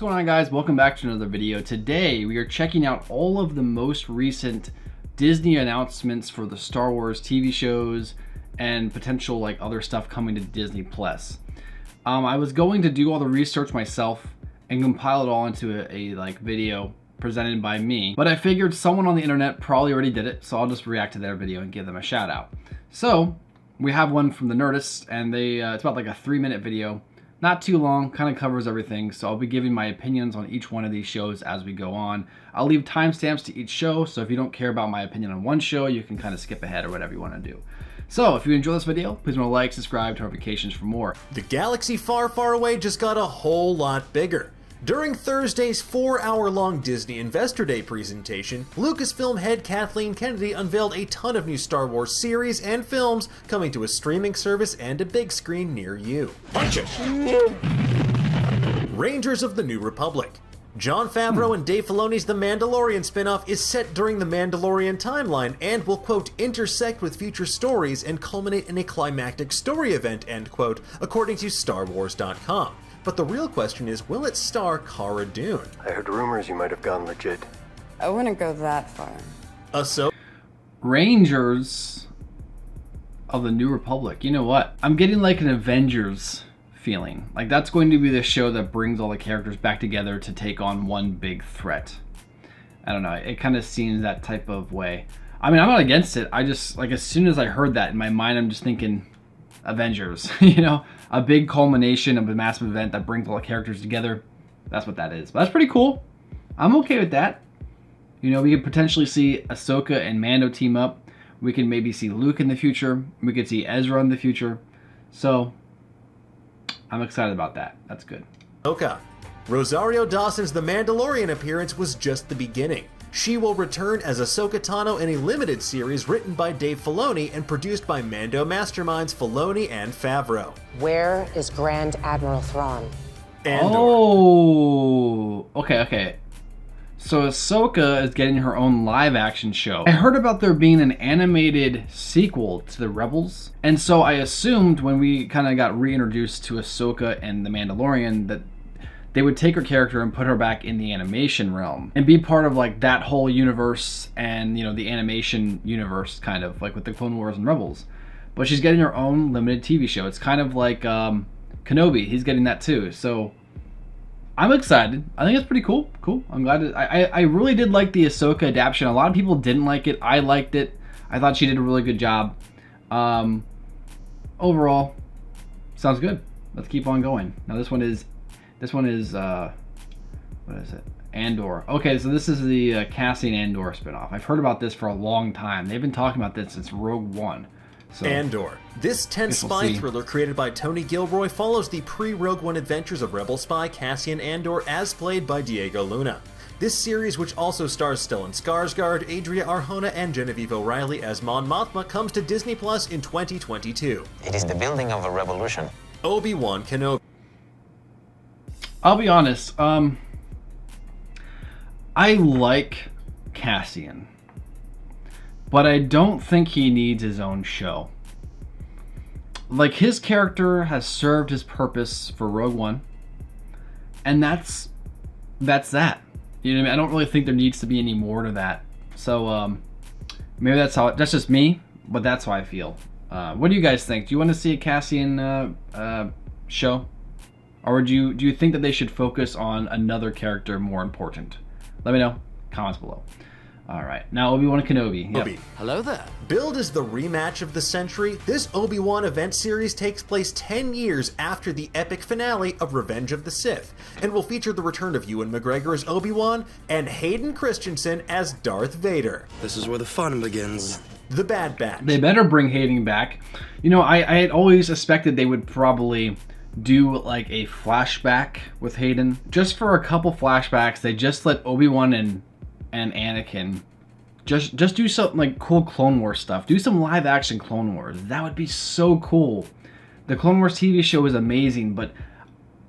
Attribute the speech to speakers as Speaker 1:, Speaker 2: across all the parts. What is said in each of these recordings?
Speaker 1: What's going on, guys? Welcome back to another video. Today we are checking out all of the most recent Disney announcements for the Star Wars TV shows and potential like other stuff coming to Disney Plus. I was going to do all the research myself and compile it all into a video presented by me, but I figured someone on the internet probably already did it, so I'll just react to their video and give them a shout out. So we have one from the Nerdists, and it's about like a 3-minute video. Not too long, kind of covers everything, so I'll be giving my opinions on each one of these shows as we go on. I'll leave timestamps to each show, so if you don't care about my opinion on one show, you can kind of skip ahead or whatever you want to do. So if you enjoy this video, please remember to like, subscribe, turn notifications for more.
Speaker 2: The galaxy far, far away just got a whole lot bigger. During Thursday's 4-hour-long Disney Investor Day presentation, Lucasfilm head Kathleen Kennedy unveiled a ton of new Star Wars series and films coming to a streaming service and a big screen near you.
Speaker 3: Punch it!
Speaker 2: Rangers of the New Republic. Jon Favreau and Dave Filoni's The Mandalorian spin-off is set during the Mandalorian timeline and will, quote, intersect with future stories and culminate in a climactic story event, end quote, according to StarWars.com. But the real question is, will it star Cara Dune?
Speaker 4: I heard rumors you might have gone legit.
Speaker 5: I wouldn't go that far.
Speaker 2: Ahsoka.
Speaker 1: Rangers of the New Republic. You know what? I'm getting like an Avengers feeling. Like that's going to be the show that brings all the characters back together to take on one big threat. I don't know. It kind of seems that type of way. I mean, I'm not against it. I just, like, as soon as I heard that in my mind, I'm just thinking Avengers, you know? A big culmination of a massive event that brings all the characters together. That's what that is. But that's pretty cool. I'm okay with that. You know, we could potentially see Ahsoka and Mando team up. We can maybe see Luke in the future. We could see Ezra in the future. So, I'm excited about that. That's good.
Speaker 2: Ahsoka. Rosario Dawson's The Mandalorian appearance was just the beginning. She will return as Ahsoka Tano in a limited series written by Dave Filoni and produced by Mando masterminds Filoni and Favreau.
Speaker 6: Where is Grand Admiral Thrawn?
Speaker 2: Andor.
Speaker 1: Oh, okay. So Ahsoka is getting her own live-action show. I heard about there being an animated sequel to the Rebels, and so I assumed when we kind of got reintroduced to Ahsoka and the Mandalorian that they would take her character and put her back in the animation realm and be part of like that whole universe and, you know, the animation universe, kind of like with the Clone Wars and Rebels. But she's getting her own limited TV show. It's kind of like Kenobi. He's getting that too. So I'm excited. I think it's pretty cool. I'm glad. I really did like the Ahsoka adaptation. A lot of people didn't like it. I liked it. I thought she did a really good job. Overall, sounds good. Let's keep on going. Now this one is what is it? Andor. Okay, so this is the Cassian Andor spinoff. I've heard about this for a long time. They've been talking about this since Rogue One. So,
Speaker 2: Andor. This tense spy thriller created by Tony Gilroy follows the pre-Rogue One adventures of rebel spy Cassian Andor as played by Diego Luna. This series, which also stars Stellan Skarsgård, Adria Arjona, and Genevieve O'Reilly as Mon Mothma, comes to Disney Plus in 2022.
Speaker 7: It is the building of a revolution.
Speaker 2: Obi-Wan Kenobi.
Speaker 1: I'll be honest, I like Cassian, but I don't think he needs his own show. Like, his character has served his purpose for Rogue One, and that's that. You know what I mean? I don't really think there needs to be any more to that. So, maybe that's just me, but that's how I feel. What do you guys think? Do you want to see a Cassian show? Or do you think that they should focus on another character more important? Let me know. Comments below. All right. Now Obi-Wan Kenobi. Yep.
Speaker 3: Hello there.
Speaker 2: Billed as the rematch of the century, this Obi-Wan event series takes place 10 years after the epic finale of Revenge of the Sith, and will feature the return of Ewan McGregor as Obi-Wan and Hayden Christensen as Darth Vader.
Speaker 3: This is where the fun begins.
Speaker 2: The Bad Batch.
Speaker 1: They better bring Hayden back. You know, I had always suspected they would probably do like a flashback with Hayden. Just for a couple flashbacks, they just let Obi-Wan and Anakin just do something like cool Clone Wars stuff. Do some live action Clone Wars. That would be so cool. The Clone Wars TV show is amazing, but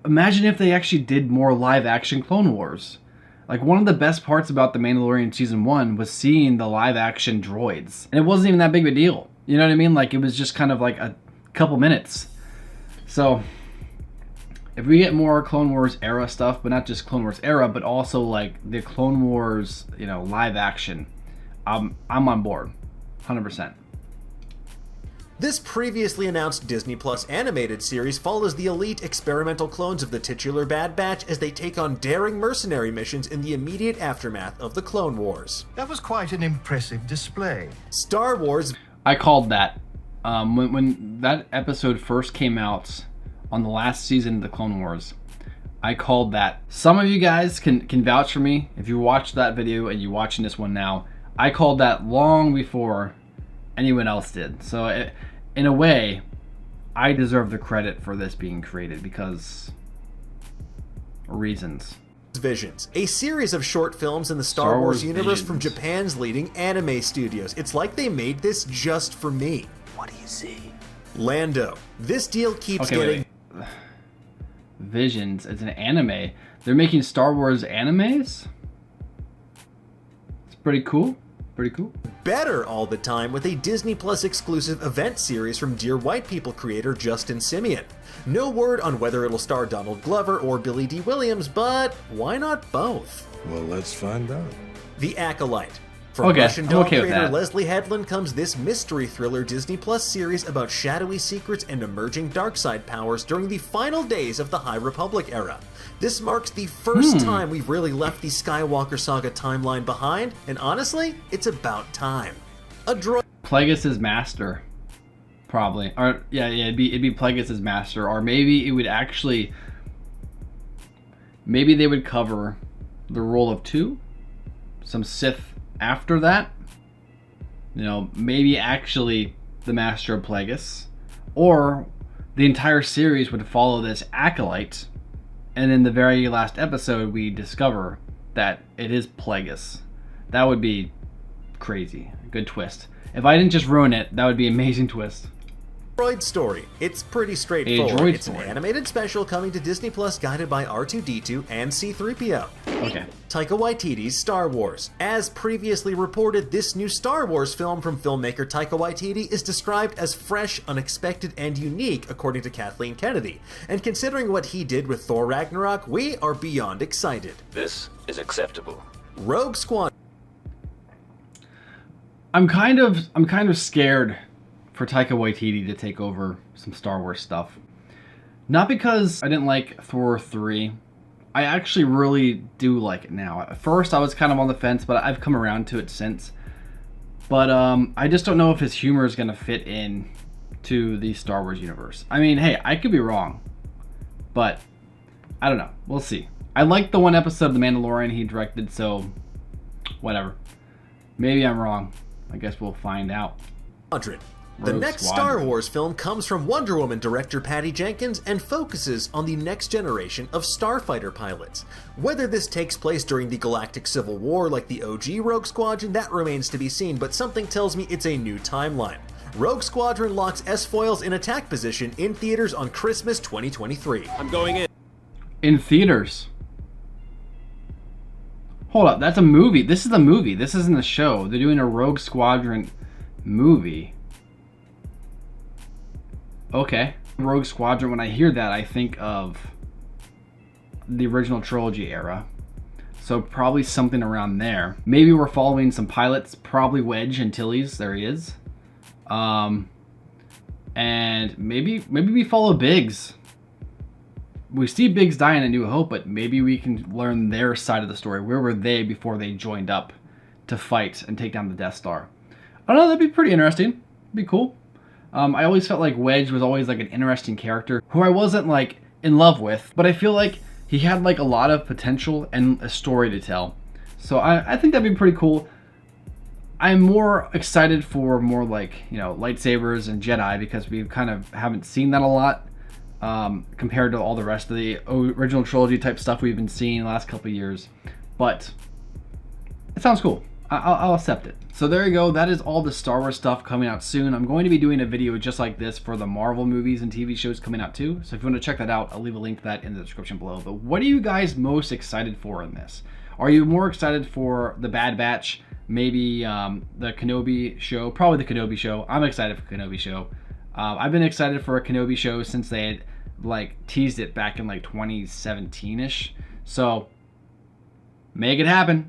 Speaker 1: imagine if they actually did more live action Clone Wars. Like, one of the best parts about The Mandalorian Season 1 was seeing the live action droids. And it wasn't even that big of a deal. You know what I mean? Like, it was just kind of like a couple minutes. So if we get more Clone Wars era stuff, but not just Clone Wars era, but also like the Clone Wars, you know, live action, I'm on board, 100%.
Speaker 2: This previously announced Disney Plus animated series follows the elite experimental clones of the titular Bad Batch as they take on daring mercenary missions in the immediate aftermath of the Clone Wars.
Speaker 8: That was quite an impressive display.
Speaker 2: Star Wars...
Speaker 1: I called that. When that episode first came out on the last season of the Clone Wars, I called that. Some of you guys can vouch for me. If you watched that video and you're watching this one now, I called that long before anyone else did. So in a way, I deserve the credit for this being created because reasons.
Speaker 2: Visions, a series of short films in the Star Wars universe
Speaker 1: Visions.
Speaker 2: from Japan's leading anime studios. It's like they made this just for me.
Speaker 4: What do you see?
Speaker 2: Lando. This deal keeps getting...
Speaker 1: Wait. Visions, it's an anime. They're making Star Wars animes? It's pretty cool. Pretty cool.
Speaker 2: better all the time with a Disney Plus exclusive event series from Dear White People creator Justin Simeon. No word on whether it'll star Donald Glover or Billy D. Williams, but why not both?
Speaker 3: Well, let's find out.
Speaker 2: The Acolyte. From
Speaker 1: Okay,
Speaker 2: Russian
Speaker 1: I'm
Speaker 2: Dawn
Speaker 1: okay with
Speaker 2: creator
Speaker 1: that.
Speaker 2: Leslie Headland comes this mystery thriller Disney Plus series about shadowy secrets and emerging darkside powers during the final days of the High Republic era. This marks the first time we've really left the Skywalker saga timeline behind, and honestly, it's about time. A droid
Speaker 1: Plagueis' master, probably, or yeah, it'd be Plagueis' master, or maybe it would actually, maybe they would cover the role of two, some Sith after that, you know, maybe actually the master of Plagueis, or the entire series would follow this Acolyte, and in the very last episode we discover that it is Plagueis. That would be crazy. Good twist. If I didn't just ruin it, that would be an amazing twist.
Speaker 2: story. It's pretty straightforward.
Speaker 1: droid
Speaker 2: It's
Speaker 1: story.
Speaker 2: an animated special coming to Disney Plus guided by R2-D2 and C-3PO.
Speaker 1: Okay.
Speaker 2: Taika Waititi's Star Wars. As previously reported, this new Star Wars film from filmmaker Taika Waititi is described as fresh, unexpected, and unique, according to Kathleen Kennedy. And considering what he did with Thor Ragnarok, we are beyond excited.
Speaker 4: This is acceptable.
Speaker 2: Rogue Squadron.
Speaker 1: I'm kind of scared for Taika Waititi to take over some Star Wars stuff. Not because I didn't like Thor 3. I actually really do like it now. At first I was kind of on the fence, but I've come around to it since. But I just don't know if his humor is going to fit in to the Star Wars universe. I mean, hey, I could be wrong. But I don't know. We'll see. I liked the one episode of The Mandalorian he directed, so whatever. Maybe I'm wrong. I guess we'll find out.
Speaker 2: The
Speaker 1: Rogue
Speaker 2: next
Speaker 1: Squadron.
Speaker 2: Star Wars film comes from Wonder Woman director Patty Jenkins and focuses on the next generation of starfighter pilots. Whether this takes place during the Galactic Civil War like the OG Rogue Squadron, that remains to be seen, but something tells me it's a new timeline. Rogue Squadron locks S-foils in attack position in theaters on Christmas 2023.
Speaker 4: I'm going in.
Speaker 1: In theaters. Hold up, that's a movie. This is a movie. This isn't a show. They're doing a Rogue Squadron movie. Okay. Rogue Squadron, when I hear that, I think of the original trilogy era. So probably something around there. Maybe we're following some pilots, probably Wedge Antilles. There he is. And maybe we follow Biggs. We see Biggs die in A New Hope, but maybe we can learn their side of the story. Where were they before they joined up to fight and take down the Death Star? I don't know, that'd be pretty interesting. Be cool. I always felt like Wedge was always like an interesting character who I wasn't like in love with, but I feel like he had like a lot of potential and a story to tell. So I think that'd be pretty cool. I'm more excited for more like, you know, lightsabers and Jedi because we kind of haven't seen that a lot. Compared to all the rest of the original trilogy type stuff we've been seeing the last couple of years. But it sounds cool. I'll accept it. So there you go. That is all the Star Wars stuff coming out soon. I'm going to be doing a video just like this for the Marvel movies and TV shows coming out too. So if you want to check that out, I'll leave a link to that in the description below. But what are you guys most excited for in this? Are you more excited for the Bad Batch? Maybe the Kenobi show? Probably the Kenobi show. I'm excited for Kenobi show. I've been excited for a Kenobi show since they had like teased it back in like 2017ish. So make it happen.